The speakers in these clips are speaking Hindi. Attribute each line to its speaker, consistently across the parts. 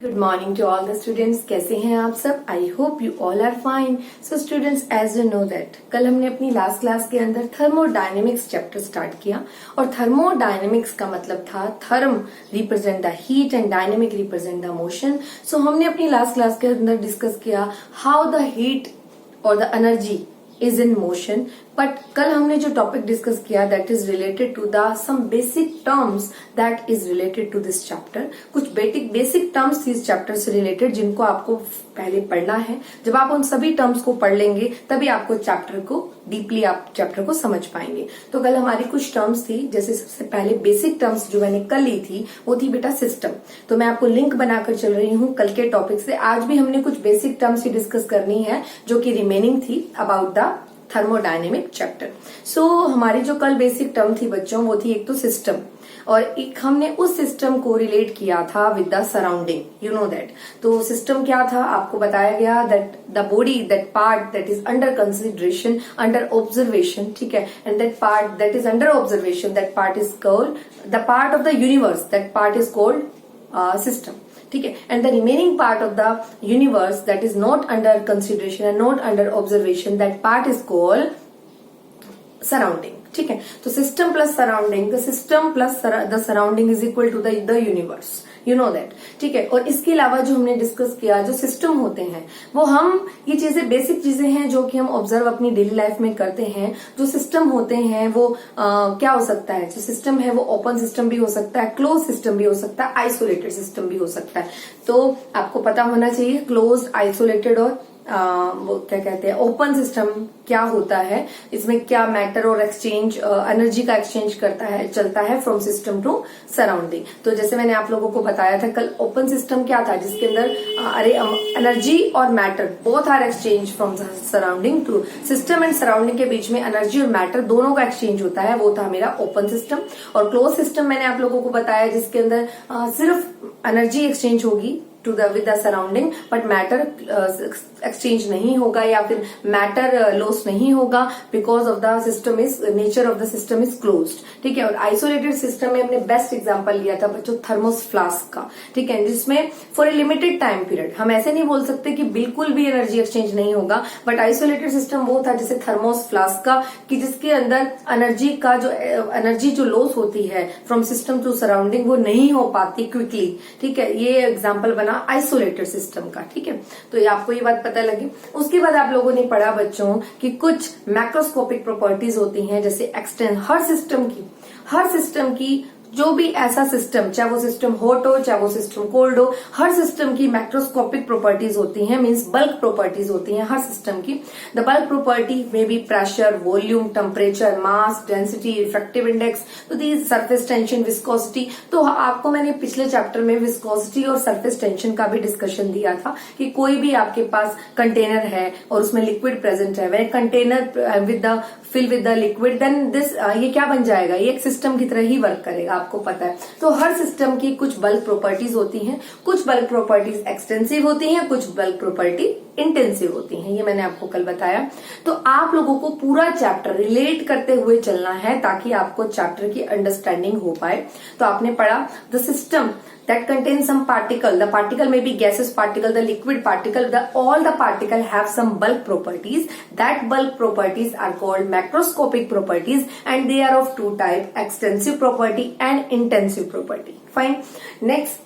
Speaker 1: Good morning to all the students. कैसे हैं आप सब? I hope you all are fine. So students, as you know that कल हमने अपनी लास्ट क्लास के अंदर थर्मोडायनेमिक्स चैप्टर स्टार्ट किया और थर्मोडायनेमिक्स का मतलब था therm represent the heat and dynamic represent the motion. So हमने अपनी लास्ट क्लास के अंदर डिस्कस किया हाउ द हीट और the energy is in motion. But कल हमने जो टॉपिक डिस्कस किया that is related to the some basic terms that is related to this chapter. कुछ बेसिक टर्म्स थी इस चैप्टर से रिलेटेड जिनको आपको पहले पढ़ना है। जब आप उन सभी टर्म्स को पढ़ लेंगे तभी आपको चैप्टर को डीपली आप चैप्टर को समझ पाएंगे। तो कल हमारी कुछ टर्म्स थी, जैसे सबसे पहले बेसिक टर्म्स जो मैंने कल ली थी वो थी बेटा सिस्टम। तो मैं आपको लिंक बनाकर चल रही हूँ कल के टॉपिक से। आज भी हमने कुछ बेसिक टर्म्स ही डिस्कस करनी है जो कि रिमेनिंग थी अबाउट द थर्मोडायनेमिक चैप्टर। सो हमारी जो कल बेसिक टर्म थी बच्चों वो थी एक तो सिस्टम, और एक हमने उस सिस्टम को रिलेट किया था with the surrounding, you know that. तो सिस्टम क्या था आपको बताया गया that the body that part that is under consideration under observation, ठीक है, and that part that is under observation that part is called the part of the universe that part is called system, ठीक है, and the remaining part of the universe that is not under consideration and not under observation that part is called surrounding, ठीक है। तो system plus surrounding, the system plus the surrounding is equal to the universe, you know that, ठीक है। और इसके अलावा जो हमने डिस्कस किया जो सिस्टम होते हैं वो हम ये चीजें बेसिक चीजें हैं जो कि हम ऑब्जर्व अपनी डेली लाइफ में करते हैं। जो सिस्टम होते हैं वो क्या हो सकता है? जो सिस्टम है वो ओपन सिस्टम भी हो सकता है, क्लोज सिस्टम भी हो सकता है, आइसोलेटेड सिस्टम भी हो सकता है। तो आपको पता होना चाहिए क्लोज, आइसोलेटेड और वो क्या कहते हैं ओपन सिस्टम क्या होता है, इसमें क्या मैटर और एक्सचेंज एनर्जी का एक्सचेंज करता है, चलता है फ्रॉम सिस्टम टू सराउंडिंग। तो जैसे मैंने आप लोगों को बताया था कल, ओपन सिस्टम क्या था जिसके अंदर एनर्जी और matter both are exchange from surrounding to system and surrounding के बीच में एनर्जी और मैटर दोनों का एक्सचेंज होता है, वो था मेरा ओपन सिस्टम। और क्लोज सिस्टम मैंने आप लोगों को बताया जिसके अंदर सिर्फ एनर्जी एक्सचेंज होगी to the with the surrounding but matter exchange नहीं होगा या फिर मैटर लॉस नहीं होगा because of the system is nature of the system is closed, ठीक है। और आइसोलेटेड सिस्टम में हमने बेस्ट एग्जांपल लिया था बच्चों थर्मोस फ्लास्क का, ठीक है, जिसमें for a limited time period हम ऐसे नहीं बोल सकते कि बिल्कुल भी एनर्जी एक्सचेंज नहीं होगा, बट आइसोलेटेड सिस्टम वो था जैसे थर्मोस फ्लास्क का कि जिसके अंदर एनर्जी का जो एनर्जी जो लॉस होती है फ्रॉम सिस्टम टू सराउंडिंग वो नहीं हो पाती क्विकली, ठीक है। ये एग्जाम्पल बना आइसोलेटेड सिस्टम का, ठीक है। तो ये आपको ये बात पता लगी। उसके बाद आप लोगों ने पढ़ा बच्चों कि कुछ मैक्रोस्कोपिक प्रॉपर्टीज होती हैं जैसे एक्सटेंड हर सिस्टम की जो भी ऐसा सिस्टम, चाहे वो सिस्टम हॉट हो चाहे वो सिस्टम कोल्ड हो, हर सिस्टम की मैक्रोस्कोपिक प्रॉपर्टीज होती हैं, मींस बल्क प्रॉपर्टीज होती हैं हर सिस्टम की। द बल्क प्रॉपर्टी में बी प्रेशर, वॉल्यूम, टेम्परेचर, मास, डेंसिटी, रिफ्रैक्टिव इंडेक्स, तो दीज सरफेस टेंशन, विस्कोसिटी। तो आपको मैंने पिछले चैप्टर में विस्कोसिटी और सरफेस टेंशन का भी डिस्कशन दिया था कि कोई भी आपके पास कंटेनर है और उसमें लिक्विड प्रेजेंट है, वह container with the fill with the liquid, then this ये क्या बन जाएगा, ये एक सिस्टम की तरह ही वर्क करेगा, आपको पता है। तो हर सिस्टम की कुछ बल्क प्रॉपर्टीज होती हैं, कुछ बल्क प्रॉपर्टीज एक्सटेंसिव होती हैं, कुछ बल्क प्रॉपर्टी इंटेंसिव होती हैं, ये मैंने आपको कल बताया। तो आप लोगों को पूरा चैप्टर रिलेट करते हुए चलना है ताकि आपको चैप्टर की अंडरस्टैंडिंग हो पाए। तो आपने पढ़ा the system that contains some particle, the particle may be gaseous particle, the liquid particle, all the particle have some bulk properties. That bulk properties are called macroscopic properties and they are of two types, extensive property and intensive property. Fine. Next,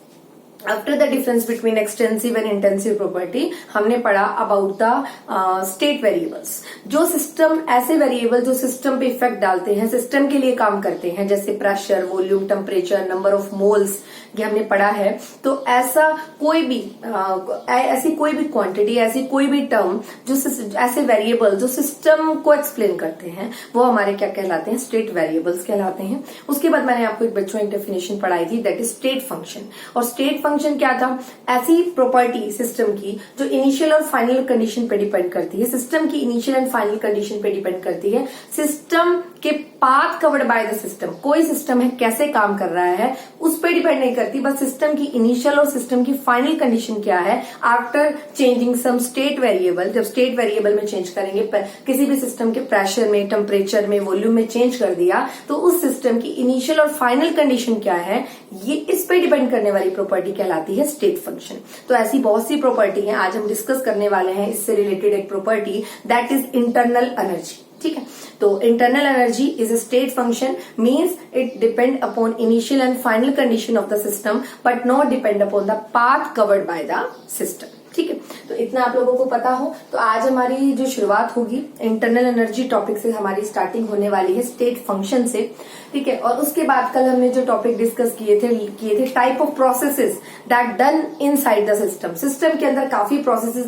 Speaker 1: after the difference between extensive and intensive property हमने पढ़ा अबाउट द स्टेट वेरिएबल्स। जो सिस्टम ऐसे वेरिएबल जो सिस्टम पे इफेक्ट डालते हैं, सिस्टम के लिए काम करते हैं, जैसे pressure, volume, temperature, number of moles, ये हमने पढ़ा है। तो ऐसा कोई भी ऐसी कोई भी क्वांटिटी, ऐसी कोई भी टर्म जो ऐसे वेरिएबल जो सिस्टम को एक्सप्लेन करते हैं वो हमारे क्या कहलाते हैं? स्टेट वेरिएबल्स कहलाते हैं। उसके बाद मैंने आपको एक बच्चों एक डेफिनेशन पढ़ाई थी दैट इज स्टेट फंक्शन। और स्टेट फंक्शन क्या था? ऐसी प्रॉपर्टी सिस्टम की जो इनिशियल और फाइनल कंडीशन पे डिपेंड करती है, सिस्टम की इनिशियल एंड फाइनल कंडीशन पे डिपेंड करती है, सिस्टम के path covered by the system. कोई सिस्टम है कैसे काम कर रहा है उस पर डिपेंड नहीं करती, बस सिस्टम की इनिशियल और सिस्टम की फाइनल कंडीशन क्या है after changing some state variable. जब स्टेट वेरिएबल में चेंज करेंगे, किसी भी सिस्टम के प्रेशर में, टेम्परेचर में, वॉल्यूम में चेंज कर दिया तो उस सिस्टम की इनिशियल और फाइनल कंडीशन क्या है, ये इस पे डिपेंड करने वाली प्रॉपर्टी क्या कहलाती है स्टेट फंक्शन। तो ऐसी बहुत सी प्रॉपर्टी है, आज हम डिस्कस करने वाले हैं इससे रिलेटेड एक property, that is internal energy. ठीक है, तो internal energy is a state function, means it depend upon initial and final condition of the system but not depend upon the path covered by the system. ठीक है, तो इतना आप लोगों को पता हो तो आज हमारी जो शुरुआत होगी इंटरनल एनर्जी टॉपिक से, हमारी स्टार्टिंग होने वाली है स्टेट फंक्शन से। ठीक है, और उसके बाद कल हमने जो टॉपिक डिस्कस किए थे type of processes that done inside the system. System के अंदर काफी प्रोसेसेस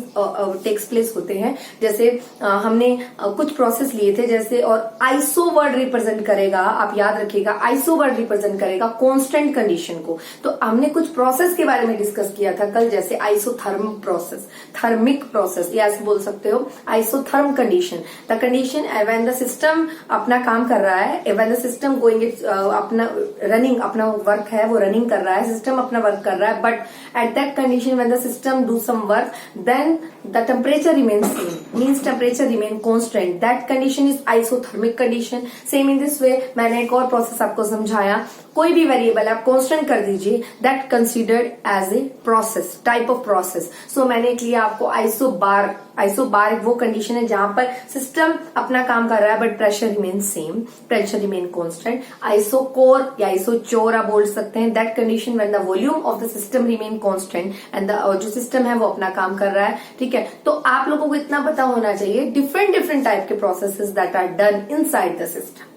Speaker 1: टेक्स प्लेस होते हैं, जैसे हमने कुछ प्रोसेस लिए थे, जैसे और आइसो वर्ड रिप्रेजेंट करेगा, आप याद रखिएगा आइसो वर्ड रिप्रेजेंट करेगा कांस्टेंट कंडीशन को। तो हमने कुछ प्रोसेस के बारे में डिस्कस किया था कल, जैसे आइसोथर्म प्रोसेस, थर्मिक प्रोसेस, या ऐसे बोल सकते हो isotherm condition, the condition when the system अपना काम कर रहा है, व्हेन द सिस्टम गोइंग अपना रनिंग, अपना वर्क है वो रनिंग कर रहा है, सिस्टम अपना वर्क कर रहा है, but at that condition when the system do some work then the temperature remains same, means temperature remain constant, that condition is isothermal condition. Same in this way मैंने एक और प्रोसेस आपको समझाया, कोई भी वेरिएबल आप कांस्टेंट कर दीजिए, that considered as a process, type of process. So मैंने एक लिया आपको आइसोबार। आइसोबार वो कंडीशन है जहां पर सिस्टम अपना काम कर रहा है but pressure remain same, pressure remain constant. Isochore या आइसोचोर आप बोल सकते हैं, that condition when the volume of the system remain constant and जो सिस्टम है वो अपना काम कर रहा है। ठीक है, तो आप लोगों को इतना पता होना चाहिए डिफरेंट टाइप के processes that are done inside the system.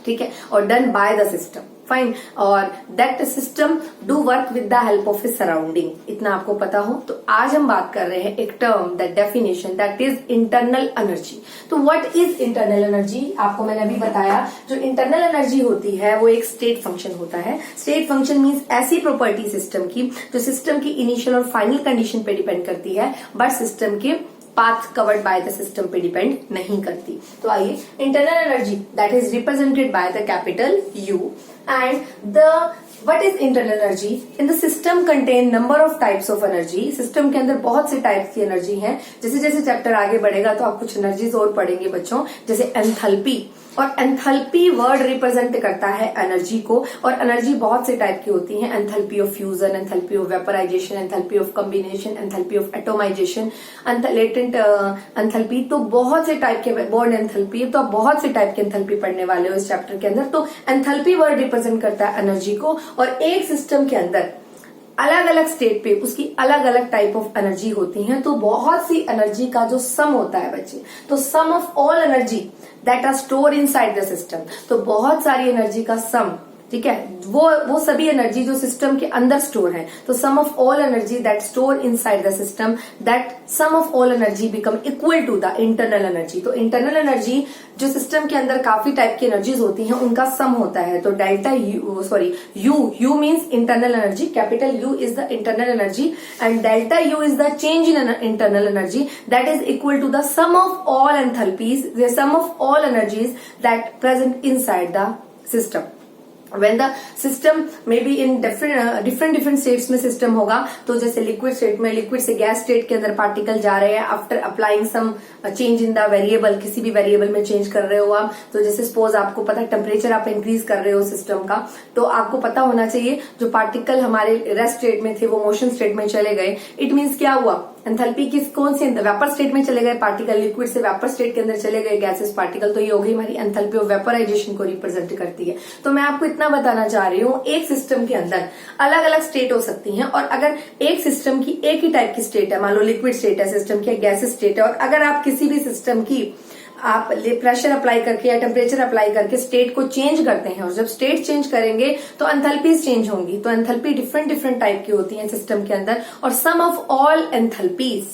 Speaker 1: ठीक है, और done by the system, fine, और that system do work with the help of his surrounding, इतना आपको पता हो। तो आज हम बात कर रहे हैं एक term, that definition, that is internal energy. तो व्हाट इज इंटरनल एनर्जी? आपको मैंने अभी बताया, जो इंटरनल एनर्जी होती है वो एक स्टेट फंक्शन होता है। स्टेट फंक्शन मीन्स ऐसी प्रॉपर्टी सिस्टम की जो सिस्टम की इनिशियल और फाइनल कंडीशन पे डिपेंड करती है बट सिस्टम के path covered by the system पे डिपेंड नहीं करती। तो आइए, internal energy that is represented by the capital U, and the what is internal energy? In the system contain number of types of energy. System के अंदर बहुत से टाइप्स की एनर्जी है। जैसे जैसे चैप्टर आगे बढ़ेगा तो आप कुछ एनर्जीज और पढ़ेंगे बच्चों, जैसे एंथैल्पी, और एंथैल्पी वर्ड रिप्रेजेंट करता है एनर्जी को, और एनर्जी बहुत से टाइप की होती है, enthalpy of fusion, enthalpy of vaporisation, enthalpy of combination, enthalpy of atomisation, latent enthalpy. तो बहुत से टाइप के बोर्ड एंथैल्पी, तो आप बहुत से टाइप की एंथैल्पी पढ़ने वाले हो इस चैप्टर के अंदर। तो एंथैल्पी वर्ड रिप्रेजेंट करता है एनर्जी को, और एक सिस्टम के अंदर अलग अलग स्टेट पे उसकी अलग अलग टाइप ऑफ एनर्जी होती हैं। तो बहुत सी एनर्जी का जो सम होता है बच्चे, तो sum of all energy that are store inside the system, तो बहुत सारी एनर्जी का सम, ठीक है, वो सभी एनर्जी जो सिस्टम के अंदर स्टोर है, तो sum of all energy that store inside the system, that sum of all energy become equal to the internal energy. तो इंटरनल एनर्जी जो सिस्टम के अंदर काफी टाइप की एनर्जीज होती हैं उनका सम होता है। तो delta U means internal energy, capital U is the internal energy, and delta U is the change in internal energy, that is equal to the sum of all enthalpies, the sum of all energies that present inside the system. When the system may be in different states में सिस्टम होगा, तो जैसे लिक्विड स्टेट में, लिक्विड से गैस स्टेट के अंदर पार्टिकल जा रहे हैं after applying some change in the variable, किसी भी वेरिएबल में चेंज कर रहे हो आप। तो जैसे सपोज आपको पता है टेम्परेचर आप इंक्रीज कर रहे हो सिस्टम का, तो आपको पता होना चाहिए जो पार्टिकल हमारे रेस्ट स्टेट में थे वो मोशन स्टेट में चले गए। इट मीन्स क्या हुआ, एंथैल्पी किस कौन से वेपर स्टेट में चले गए पार्टिकल, लिक्विड से वेपर स्टेट के अंदर चले गए गैसेस पार्टिकल, तो ये हो गई हमारी एंथैल्पी ऑफ वेपराइजेशन को रिप्रेजेंट करती है। तो मैं आपको इतना बताना चाह रही हूँ, एक सिस्टम के अंदर अलग अलग स्टेट हो सकती हैं, और अगर एक सिस्टम की एक ही टाइप की स्टेट है, मान लो लिक्विड स्टेट है सिस्टम की, गैसेस स्टेट है, और अगर आप किसी भी सिस्टम की आप प्रेशर अप्लाई करके या टेम्परेचर अप्लाई करके स्टेट को चेंज करते हैं, और जब स्टेट चेंज करेंगे तो एंथैल्पीज चेंज होंगी। तो एंथैल्पी डिफरेंट टाइप की होती है सिस्टम के अंदर, और sum of all enthalpies,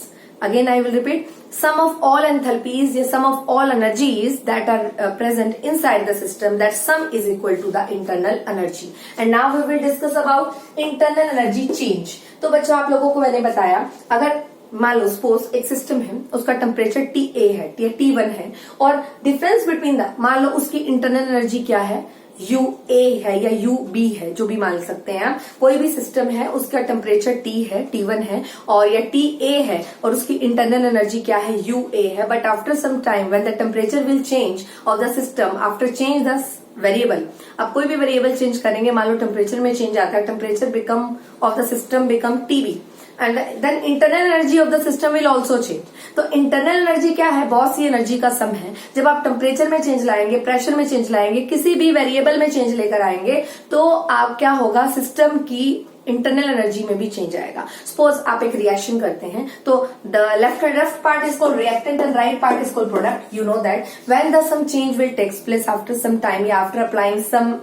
Speaker 1: again I will repeat, sum of all enthalpies या sum of all energies that are present inside the system, that sum is equal to the internal energy. And now we will discuss about internal energy change. तो बच्चों आप लोगों को मैंने बताया, अगर मान लो सपोज एक सिस्टम है, उसका टेम्परेचर TA है या T1 है, और डिफरेंस बिटवीन द, मान लो उसकी इंटरनल एनर्जी क्या है, UA है या UB है, जो भी मान सकते हैं आप। कोई भी सिस्टम है उसका टेम्परेचर T है, T1 है, और या TA है, और उसकी इंटरनल एनर्जी क्या है, UA है। But after some time when the temperature will change of the system, after change the variable, आप कोई भी वेरिएबल चेंज करेंगे, मान लो टेम्परेचर में चेंज आता है, temperature become of the system become TV and then internal energy of the system will also change. तो इंटरनल एनर्जी क्या है, बहुत सी एनर्जी का सम है। जब आप टेम्परेचर में चेंज लाएंगे, प्रेशर में चेंज लाएंगे, किसी भी वेरिएबल में चेंज लेकर आएंगे, तो आप क्या होगा, सिस्टम की इंटरनल एनर्जी में भी चेंज आएगा। सपोज आप एक रिएक्शन करते हैं, तो the left part is called reactant and right part is called product. You know that when the some change will takes place after some time या after applying some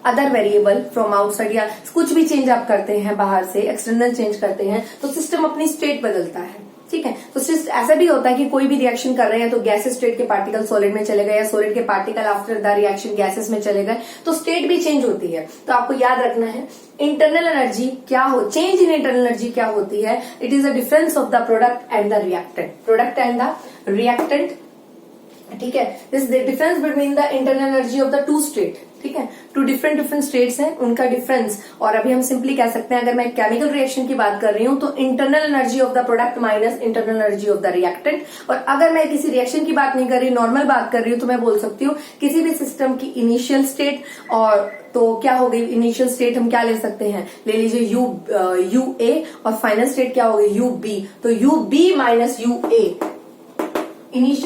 Speaker 1: other variable from outside, या कुछ भी चेंज आप करते हैं बाहर से, एक्सटर्नल चेंज करते हैं, तो सिस्टम अपनी स्टेट बदलता है। ठीक है, तो ऐसा भी होता है कि कोई भी रिएक्शन कर रहे हैं तो गैस स्टेट के पार्टिकल सॉलिड में चले गए, या सॉलिड के particle after the reaction gases में चले गए, तो स्टेट भी चेंज होती है। तो आपको याद रखना है इंटरनल एनर्जी क्या हो, चेंज इन इंटरनल एनर्जी क्या होती है, it is the difference of the product and the reactant, product and the reactant. ठीक है, this the difference between the internal energy of the two state. ठीक है, टू डिफरेंट स्टेट्स हैं, उनका डिफरेंस। और अभी हम सिंपली कह सकते हैं, अगर मैं केमिकल रिएक्शन की बात कर रही हूं, तो internal energy of the product minus internal energy of the reactant. और अगर मैं किसी रिएक्शन की बात नहीं कर रही, नॉर्मल बात कर रही हूं, तो मैं बोल सकती हूँ किसी भी सिस्टम की इनिशियल स्टेट, और तो क्या हो गई इनिशियल स्टेट, हम क्या ले सकते हैं, ले लीजिए यू ए, और फाइनल स्टेट क्या हो गई यू बी। तो U B minus U A,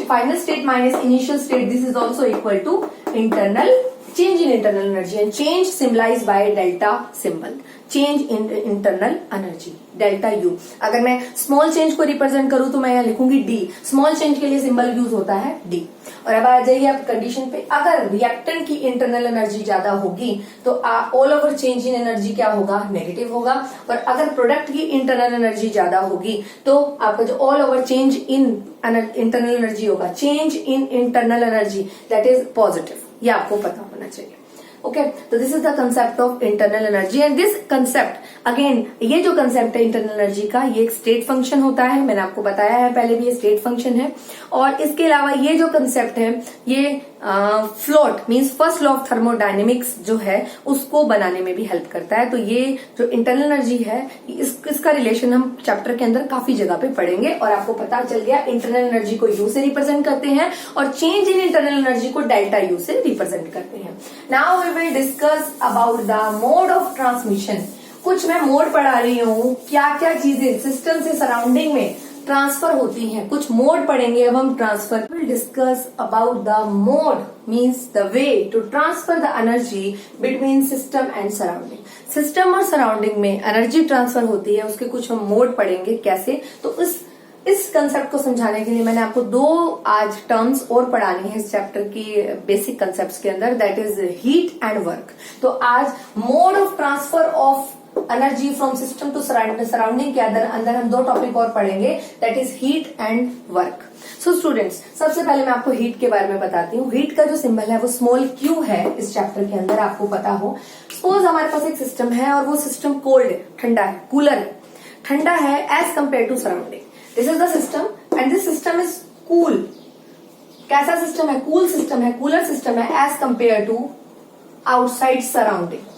Speaker 1: final state minus initial state, this is also equal to internal change in internal energy, and change symbolized by delta symbol, change in internal energy delta U. अगर मैं स्मॉल चेंज को रिप्रेजेंट करूं तो मैं यहाँ लिखूंगी डी, स्मॉल चेंज के लिए सिंबल यूज होता है डी। और अब आ जाइए आप कंडीशन पे, अगर रिएक्टेंट की इंटरनल एनर्जी ज्यादा होगी तो ऑल ओवर चेंज इन एनर्जी क्या होगा, नेगेटिव होगा। और अगर प्रोडक्ट की इंटरनल एनर्जी ज्यादा होगी तो आपका जो all over change in internal energy होगा, change in internal energy, that is positive. ये आपको पता होना चाहिए। ओके, तो this is the concept of internal energy. And this concept again, ये जो कंसेप्ट है इंटरनल एनर्जी का, ये एक स्टेट फंक्शन होता है, मैंने आपको बताया है पहले भी, ये स्टेट फंक्शन है। और इसके अलावा ये जो कंसेप्ट है, ये float means first law of thermodynamics जो है उसको बनाने में भी हेल्प करता है। तो ये जो इंटरनल एनर्जी है, इसका रिलेशन हम चैप्टर के अंदर काफी जगह पे पढ़ेंगे। और आपको पता चल गया इंटरनल एनर्जी को यू से रिप्रेजेंट करते हैं, और चेंज इन इंटरनल एनर्जी को डेल्टा यू से रिप्रेजेंट करते हैं। Now we will discuss about the mode of transmission. कुछ मैं मोड पढ़ा रही हूँ, क्या क्या चीजें सिस्टम से सराउंडिंग में ट्रांसफर होती हैं, कुछ मोड पढ़ेंगे अब हम transfer. Will discuss about the mode means the way to transfer the energy between system and surrounding. System और सराउंडिंग में एनर्जी ट्रांसफर होती है, उसके कुछ हम मोड पढ़ेंगे कैसे। तो इस कंसेप्ट को समझाने के लिए मैंने आपको दो आज टर्म्स और पढ़ानी है इस चैप्टर की बेसिक कंसेप्ट्स के अंदर, that is heat and work. तो आज mode of transfer of energy from system to surrounding के अंदर हम दो टॉपिक और पढ़ेंगे, that is heat and work. So students, सबसे पहले मैं आपको हीट के बारे में बताती हूँ। हीट का जो सिंबल है वो स्मॉल क्यू है इस चैप्टर के अंदर, आपको पता हो। सपोज हमारे पास एक सिस्टम है और वो सिस्टम कोल्ड है, ठंडा है, कूलर है, ठंडा है as compare to surrounding. This is the system and this system is cool. कैसा सिस्टम है, कूल सिस्टम है, कूलर सिस्टम है as compare to outside surrounding.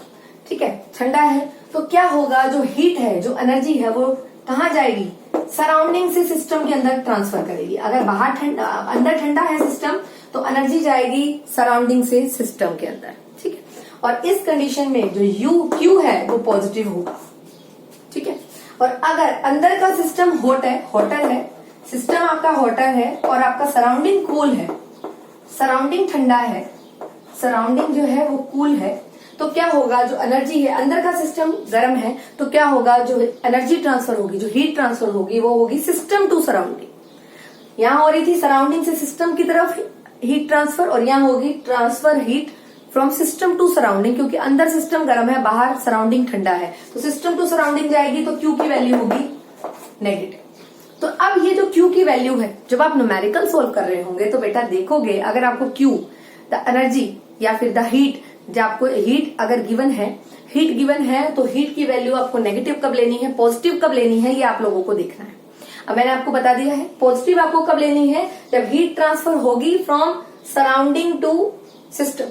Speaker 1: ठीक है, ठंडा है तो क्या होगा, जो हीट है, जो एनर्जी है, वो कहाँ जाएगी, सराउंडिंग से सिस्टम के अंदर ट्रांसफर करेगी। अगर बाहर ठंडा, अंदर ठंडा है सिस्टम, तो एनर्जी जाएगी सराउंडिंग से सिस्टम के अंदर। ठीक है, और इस कंडीशन में जो यू क्यू है वो पॉजिटिव होगा। ठीक है, और अगर अंदर का सिस्टम होटल है, सिस्टम आपका होटल है और आपका सराउंडिंग कूल है, सराउंडिंग ठंडा है, सराउंडिंग जो है वो कूल है, तो क्या होगा, जो एनर्जी है, अंदर का सिस्टम गर्म है तो क्या होगा, जो एनर्जी ट्रांसफर होगी, जो हीट ट्रांसफर होगी, वो होगी सिस्टम टू सराउंडिंग। यहां हो रही थी सराउंडिंग से सिस्टम की तरफ हीट ट्रांसफर, और यहां होगी transfer heat from system to surrounding, क्योंकि अंदर सिस्टम गर्म है, बाहर सराउंडिंग ठंडा है, तो सिस्टम टू सराउंडिंग जाएगी तो क्यू की वैल्यू होगी नेगेटिव। तो अब ये जो क्यू की वैल्यू है, जब आप न्यूमेरिकल सोल्व कर रहे होंगे तो बेटा देखोगे, अगर आपको क्यू द एनर्जी या फिर द हीट, जब आपको हीट अगर गिवन है, हीट गिवन है, तो हीट की वैल्यू आपको नेगेटिव कब लेनी है, पॉजिटिव कब लेनी है, ये आप लोगों को देखना है। अब मैंने आपको बता दिया है, पॉजिटिव आपको कब लेनी है, जब हीट ट्रांसफर होगी फ्रॉम सराउंडिंग टू सिस्टम,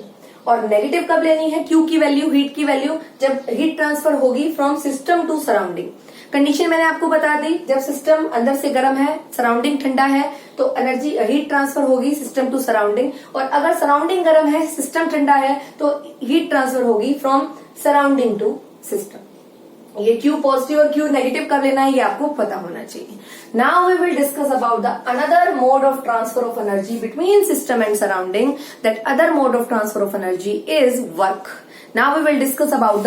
Speaker 1: और नेगेटिव कब लेनी है, क्यू की वैल्यू, हीट की वैल्यू, जब हीट ट्रांसफर होगी from system to surrounding. Condition मैंने आपको बता दी, जब सिस्टम अंदर से गर्म है, सराउंडिंग ठंडा है, तो एनर्जी हीट ट्रांसफर होगी सिस्टम टू सराउंडिंग, और अगर सराउंडिंग गर्म है, सिस्टम ठंडा है, तो हीट ट्रांसफर होगी फ्रॉम सराउंडिंग टू सिस्टम। ये क्यू पॉजिटिव और क्यू नेगेटिव कब लेना है ये आपको पता होना चाहिए। Now we will discuss about the another mode of transfer of energy between system and surrounding. That other mode of transfer of energy is work. Now we will discuss about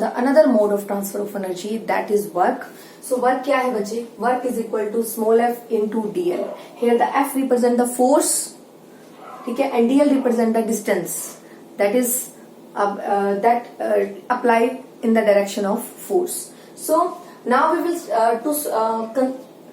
Speaker 1: the another mode of transfer of energy, that is work. So work क्या है बच्चे? Work is equal to small f into dl. Here the f represent the force, ठीक है, and dl represent the distance that is applied in the direction of force. So now we will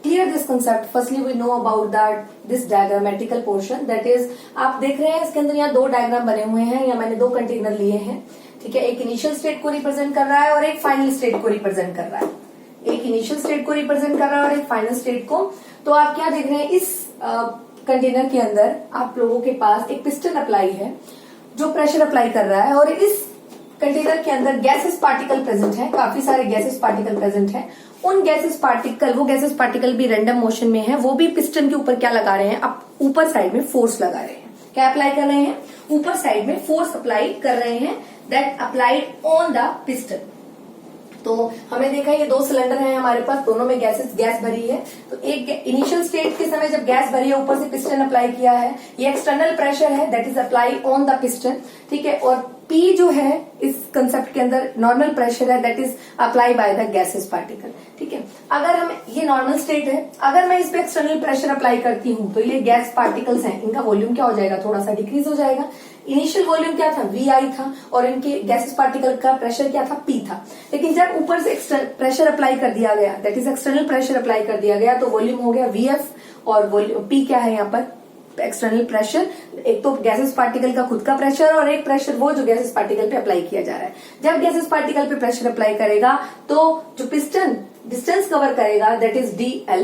Speaker 1: clear this concept. Firstly we know about that this diagrammatical portion, that is आप देख रहे हैं इसके अंदर यहाँ दो डायग्राम बने हुए हैं, या मैंने दो कंटेनर लिए हैं, ठीक है। एक इनिशियल स्टेट को रिप्रेजेंट कर रहा है और एक फाइनल स्टेट को रिप्रेजेंट कर रहा है। एक इनिशियल स्टेट को रिप्रेजेंट कर रहा है और एक फाइनल स्टेट को। तो आप क्या देख रहे हैं, इस कंटेनर के अंदर आप लोगों के पास एक पिस्टन अप्लाई है जो प्रेशर अप्लाई कर रहा है, और इस कंटेनर के अंदर गैसेस पार्टिकल प्रेजेंट है, काफी सारे गैसेस पार्टिकल प्रेजेंट है। उन गैसेस पार्टिकल भी रैंडम मोशन में है, वो भी पिस्टन के ऊपर क्या लगा रहे हैं, आप ऊपर साइड में फोर्स लगा रहे हैं। क्या अप्लाई कर रहे हैं, ऊपर साइड में फोर्स अप्लाई कर रहे हैं, that applied on the piston. तो हमने देखा ये दो सिलेंडर हैं हमारे पास, दोनों में गैस भरी है। तो एक इनिशियल स्टेट के समय जब गैस भरी है, ऊपर से पिस्टन अप्लाई किया है, ये एक्सटर्नल प्रेशर है that is apply on the piston, ठीक है। और P जो है इस कंसेप्ट के अंदर नॉर्मल प्रेशर है that is apply by the gases particle, ठीक है। अगर हम ये नॉर्मल स्टेट है, अगर मैं इस पे एक्सटर्नल प्रेशर अप्लाई करती हूँ तो ये गैस पार्टिकल्स हैं, इनका वॉल्यूम क्या हो जाएगा, थोड़ा सा डिक्रीज हो जाएगा। इनिशियल वॉल्यूम क्या था, VI था, और इनके गैसेस पार्टिकल का प्रेशर क्या था, P था। लेकिन जब ऊपर से प्रेशर अप्लाई कर दिया गया, that is external pressure apply कर दिया गया, तो वॉल्यूम हो गया VF, और P क्या है यहाँ पर, एक्सटर्नल प्रेशर। एक तो गैसेस पार्टिकल का खुद का प्रेशर, और एक प्रेशर वो जो गैसेस पार्टिकल पे अप्लाई किया जा रहा है। जब गैसेस पार्टिकल पे प्रेशर अप्लाई करेगा तो जो पिस्टन डिस्टेंस कवर करेगा दैट इज DL,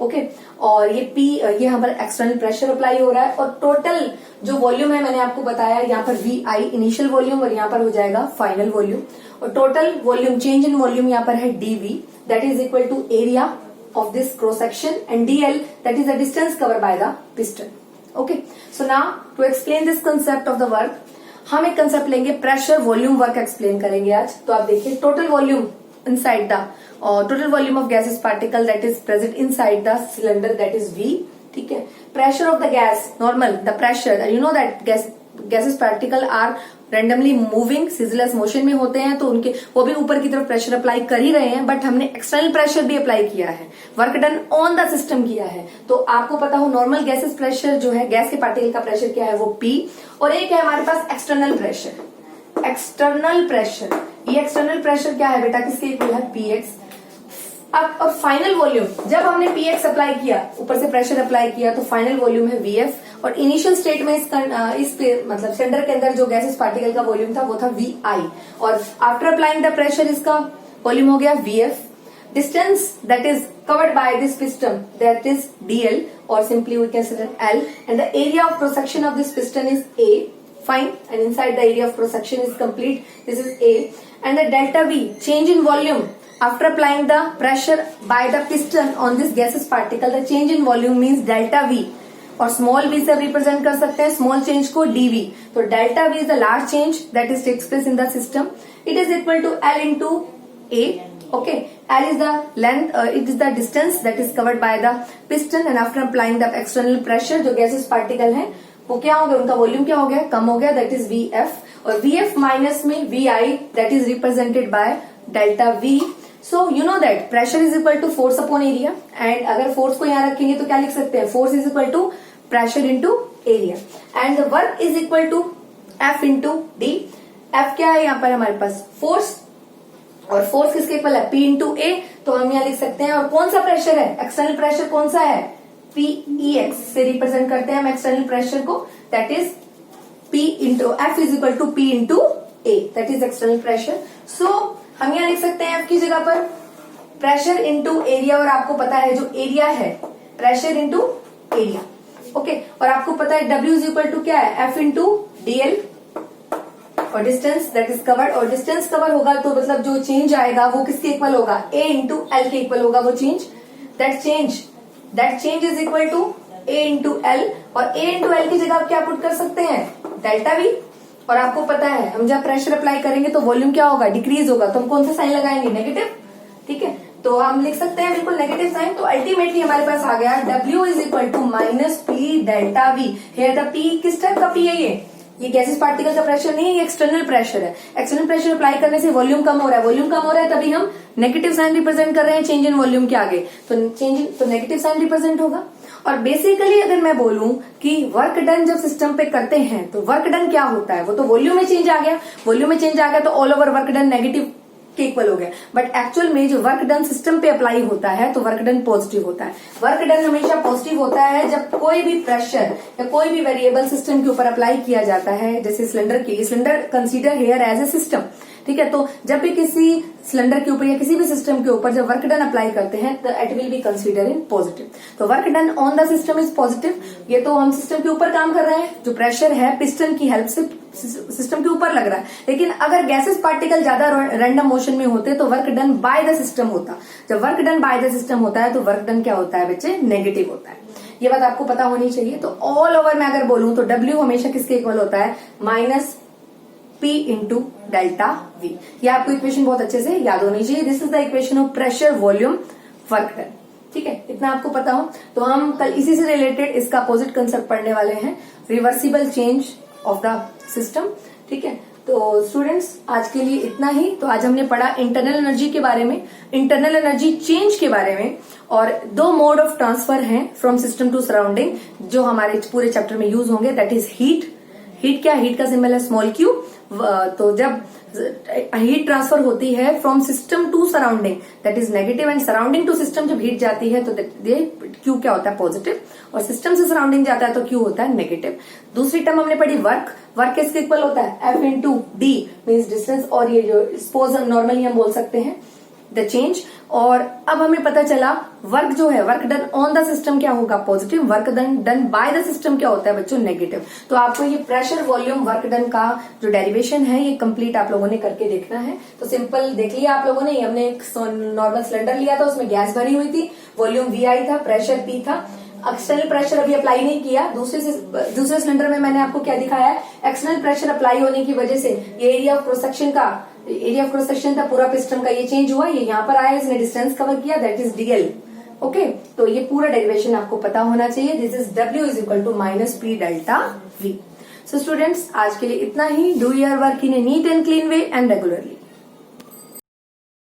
Speaker 1: ओके। और ये P, ये हमारा एक्सटर्नल प्रेशर अप्लाई हो रहा है, और टोटल जो वॉल्यूम है मैंने आपको बताया, यहाँ पर VI इनिशियल वॉल्यूम, और यहाँ पर हो जाएगा फाइनल वॉल्यूम, और total volume change in volume यहाँ पर है DV, that is equal to area of this cross section, and DL that is the distance cover by the piston. Okay, so now to explain this concept of the work, हम एक कंसेप्ट लेंगे प्रेशर वॉल्यूम वर्क एक्सप्लेन करेंगे आज। तो आप देखिए total volume inside the total volume of gaseous particle that is present inside the cylinder, that is V, ठीक है। pressure of the gas, normal, the pressure, you know that gaseous particle are randomly moving, ceaseless motion में होते हैं, तो उनके वो भी ऊपर की तरफ प्रेशर अप्लाई कर ही रहे हैं, बट हमने एक्सटर्नल प्रेशर भी अप्लाई किया है, work done on the system किया है। तो आपको पता हो नॉर्मल गैसेस प्रेशर जो है, गैस के पार्टिकल का प्रेशर क्या है, वो P, और एक है हमारे पास एक्सटर्नल प्रेशर। एक्सटर्नल प्रेशर, ये एक्सटर्नल प्रेशर क्या है बेटा, किसके इक्वल है, PX। अब और फाइनल वॉल्यूम, जब हमने PX अप्लाई किया, ऊपर से प्रेशर अप्लाई किया, तो फाइनल वॉल्यूम है VF, और इनिशियल स्टेट में इस मतलब सिलेंडर के अंदर जो गैसेस पार्टिकल का वॉल्यूम था वो था VI, और आफ्टर अप्लाइंग द प्रेशर इसका वॉल्यूम हो गया VF। Distance that is covered by this piston that is DL, और simply we can say L, and the area of cross section of this piston is A, fine, and inside the area of cross section is complete, this is A, and the delta V, change in volume after applying the pressure by the piston on this gaseous particle, the change in volume means delta V, और small v से रिप्रेजेंट कर सकते हैं स्मॉल चेंज को dV। तो delta V is the large change that is takes place in the system, it is equal to L into A, okay। L is the length, it is the distance that is covered by the piston, and after applying the external pressure जो gaseous particle है वो क्या हो गया, उनका वॉल्यूम क्या हो गया, कम हो गया, दैट इज VF, और VF माइनस में VI that is represented by delta V। So you know that pressure is equal to force upon area, and अगर फोर्स को यहाँ रखेंगे तो क्या लिख सकते हैं, force is equal to pressure into area, and the work is equal to F into D। F क्या है यहाँ पर हमारे पास, फोर्स, और फोर्स किसके इक्वल है, P इंटू A, तो हम यहाँ लिख सकते हैं। और कौन सा प्रेशर है, एक्सटर्नल प्रेशर कौन सा है, PEX से रिप्रेजेंट करते हैं हम एक्सटर्नल प्रेशर को, that is P into F is equal to P into A, that is external pressure. So हम यहाँ लिख सकते हैं F की जगह पर प्रेशर इंटू एरिया, और आपको पता है जो एरिया है प्रेशर इंटू एरिया, ओके। और आपको पता है W इज इक्वल टू क्या है, F इंटू DL, और डिस्टेंस दैट इज कवर्ड, और डिस्टेंस कवर होगा तो मतलब जो चेंज आएगा वो किसके इक्वल होगा, a इंटू एल के इक्वल होगा वो change. That change is equal to a into L, और a इंटू एल की जगह आप क्या पुट कर सकते हैं, डेल्टा v। और आपको पता है हम जब प्रेशर अप्लाई करेंगे तो वॉल्यूम क्या होगा, डिक्रीज होगा, तो हम कौन सा साइन लगाएंगे, नेगेटिव। ठीक है, तो हम लिख सकते हैं बिल्कुल नेगेटिव साइन। तो अल्टीमेटली हमारे पास आ गया W is equal to minus P delta V. Here the P किस टाइप का P है, ये गैसेस पार्टिकल का प्रेशर नहीं है, ये एक्सटर्नल प्रेशर है। एक्सटर्नल प्रेशर अप्लाई करने से वॉल्यूम कम हो रहा है, वॉल्यूम कम हो रहा है तभी हम नेगेटिव साइन रिप्रेजेंट कर रहे हैं चेंज इन वॉल्यूम के आगे, तो नेगेटिव साइन रिप्रेजेंट होगा। और बेसिकली अगर मैं बोलूं कि वर्क डन जब सिस्टम पे करते हैं तो वर्क डन क्या होता है, वो तो वॉल्यूम में चेंज आ गया, वॉल्यूम में चेंज आ गया तो all over work done negative के इक्वल हो गया। बट एक्चुअल में जो वर्क डन सिस्टम पे अप्लाई होता है तो वर्क डन पॉजिटिव होता है। वर्क डन हमेशा पॉजिटिव होता है जब कोई भी प्रेशर या कोई भी वेरिएबल सिस्टम के ऊपर अप्लाई किया जाता है। जैसे सिलेंडर के लिए, cylinder consider here as a system, ठीक है। तो जब भी किसी सिलेंडर के ऊपर या किसी भी सिस्टम के ऊपर जब वर्क डन अप्लाई करते हैं तो it will be consider in positive. तो work done on the system is positive. ये तो हम सिस्टम के ऊपर काम कर रहे हैं, जो प्रेशर है पिस्टन की हेल्प से सिस्टम के ऊपर लग रहा है। लेकिन अगर गैसेस पार्टिकल ज्यादा रैंडम मोशन में होते तो work done by the system होता। जब work done by the system होता है तो वर्क डन क्या होता है बच्चे, नेगेटिव होता है। ये बात आपको पता होनी चाहिए। तो ऑल ओवर में अगर बोलूं तो W हमेशा किसके इक्वल होता है, minus P into delta V। ये आपको इक्वेशन बहुत अच्छे से याद होनी चाहिए। This is the equation of pressure volume work done. ठीक है, इतना आपको पता हो तो हम कल इसी से रिलेटेड इसका अपोजिट कंसेप्ट पढ़ने वाले हैं, reversible change of the system. ठीक है, तो स्टूडेंट्स आज के लिए इतना ही। तो आज हमने पढ़ा इंटरनल एनर्जी के बारे में, इंटरनल एनर्जी चेंज के बारे में, और दो मोड ऑफ ट्रांसफर हैं फ्रॉम सिस्टम टू सराउंडिंग जो हमारे पूरे चैप्टर में यूज होंगे। That is heat. हीट क्या, हीट का सिंबल है स्मॉल क्यू। तो जब हीट ट्रांसफर होती है from system to surrounding that is negative, and surrounding to system जब हीट जाती है तो क्यू क्या होता है, पॉजिटिव, और सिस्टम से सराउंडिंग जाता है तो क्यू होता है नेगेटिव। दूसरी टर्म हमने पढ़ी वर्क। वर्क किसके इक्वल होता है, F into D means distance, और ये जो सपोज नॉर्मली हम बोल सकते हैं द चेंज। और अब हमें पता चला वर्क जो है, work done on the system क्या होगा, positive. Work done by the system क्या होता है बच्चों, नेगेटिव। तो आपको ये प्रेशर वॉल्यूम वर्क डन का जो डेरिवेशन है ये कंप्लीट आप लोगों ने करके देखना है। तो सिंपल देख लिया आप लोगों ने, हमने एक नॉर्मल सिलेंडर लिया था, उसमें गैस भरी हुई थी, वॉल्यूम VI था, प्रेशर P था। एक्सटर्नल प्रेशर अभी अप्लाई नहीं किया। दूसरे सिलेंडर में मैंने आपको क्या दिखाया है, एक्सटर्नल प्रेशर अप्लाई होने की वजह से ये एरिया ऑफ क्रॉस सेक्शन था पूरा पिस्टन का, ये चेंज हुआ, ये यहाँ पर आया, इसने डिस्टेंस कवर किया, दैट इज DL। ओके, तो ये पूरा डेरिवेशन आपको पता होना चाहिए। This is W is equal to minus P delta V। So students आज के लिए इतना ही। Do your work in a neat and clean way and regularly.